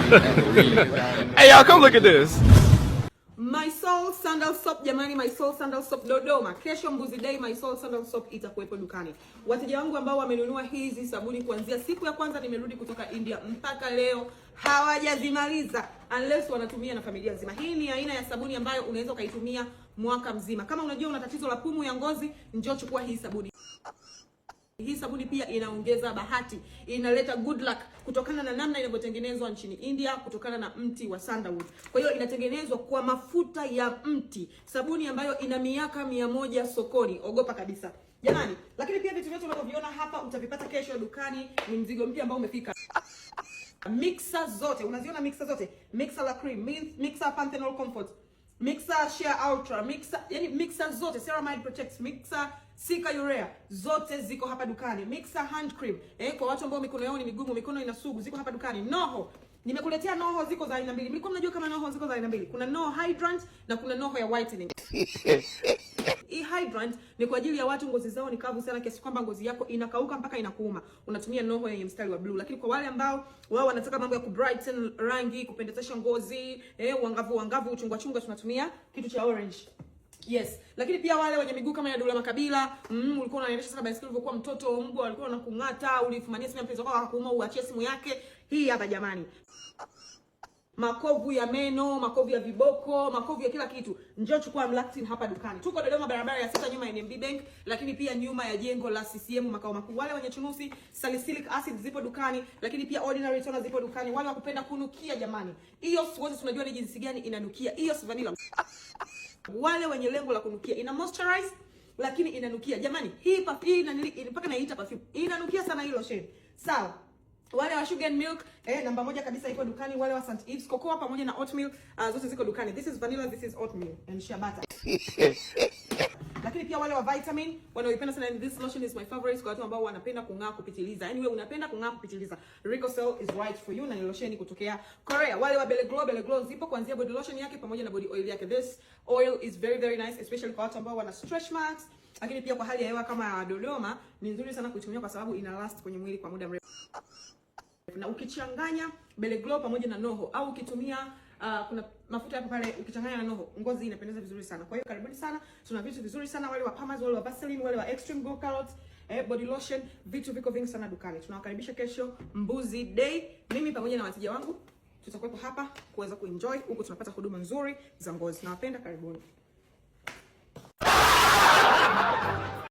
Hey y'all, come look at this. My Soul Sandal Soap jamani, My Soul Sandal Soap Dodoma. Kesho Mbuzi Day, My Soul Sandal Soap itakuwepo dukani. Wateja wangu ambao wamenunua hizi sabuni kuanzia siku ya kwanza nimerudi kutoka India mpaka leo hawajazimaliza unless wanatumia na familia nzima. Hii ni aina ya sabuni ambayo unaweza ukaitumia mwaka mzima. Kama unajua una tatizo la pumu ya ngozi, njoo chukua hii sabuni. Hii sabuni pia inaongeza bahati, inaleta good luck kutokana na namna inavyotengenezwa nchini India kutokana na mti wa sandalwood. Kwa hiyo inatengenezwa kwa mafuta ya mti. Sabuni ambayo ina miaka 100 sokoni. Ogopa kabisa. Jamani, lakini pia vitu vyote unavyoviona hapa utavipata kesho dukani, ni mzigo mpya ambao umefika. Mixer zote, unaziona mixer zote? Mixer la cream, mixer panthenol comfort, mixer sheer ultra, mixer, yani mixer zote, ceramide protects, mixer Sika urea zote ziko hapa dukani. Mixer hand cream, kwa watu ambao mikono yao ni migumu, mikono inasugu, ziko hapa dukani. Noho, nimekuletea Noho ziko za aina mbili. Mlikuwa mnajua kama Noho ziko za aina mbili? Kuna Noho hydrant na kuna Noho ya whitening. Hii hydrant ni kwa ajili ya watu ngozi zao ni kavu sana kiasi kwamba ngozi yako inakauka mpaka inakuuma. Unatumia Noho yenye mstari wa blue. Lakini kwa wale ambao wao wanataka mambo ya kubrighten rangi, kupendezesha ngozi, uangavu, uchungwa, tunatumia kitu cha orange. Yes, lakini pia wale wenye miguu kama ya Dula Makabila, ulikuwa unaendesha sana baiskeli ulivyokuwa mtoto, mbwa alikuwa anakung'ata, ulifumania simu ya mpenzi wako akakuuma uachie simu yake. Hii hapa jamani. Makovu ya meno, makovu ya viboko, makovu ya kila kitu. Njoo chukua Amlactin hapa dukani. Tuko Dodoma barabara ya 6 nyuma ya NMB Bank, lakini pia nyuma ya jengo la CCM makao makuu. Wale wenye chunusi, salicylic acid zipo dukani, lakini pia ordinary toner zipo dukani. Wale wakupenda kunukia jamani. Hiyo wote tunajua ni jinsi gani inanukia. Hiyo vanilla. Wale wenye lengo la kunukia, ina moisturize lakini inanukia. Jamani, hii perfume mpaka naita perfume. Inanukia sana hilo shade. Sawa. Wale wa sugar and milk, namba 1 kabisa iko dukani. Wale wa St. Ives cocoa pamoja na oatmeal, zote ziko dukani. This is vanilla, this is oatmeal and shea butter. Lakini pia wale wa vitamin, wanaoipenda sana, and this lotion is my favorite kwa watu ambao wanapenda kung'aa kupitiliza. Anyway, unapenda kung'aa kupitiliza, Ricocel is right for you, na ni lotion kutokea Korea. Wale wa Belle Glow zipo kuanzia body lotion yake pamoja na body oil yake. This oil is very very nice, especially kwa watu ambao wana stretch marks, lakini pia kwa hali ya hewa kama Dodoma ni nzuri sana kuitumia kwa sababu ina last kwenye mwili kwa muda mrefu. Na ukichanganya Belle Glow pamoja na Noho au ukitumia kuna mafuta hapo pale, ukichanganya na Noho ngozi inapendeza vizuri sana. Kwa hiyo karibuni sana, tuna vitu vizuri sana. Wale wa Palmer's, wale wa Vaseline, wale wa Extreme Go Carrot, body lotion, vitu viko vingi sana dukani. Tunawakaribisha kesho Mbuzi Day. Mimi pamoja na wateja wangu tutakuwepo hapa kuweza kuenjoy huku tunapata huduma nzuri za ngozi. Nawapenda, karibuni.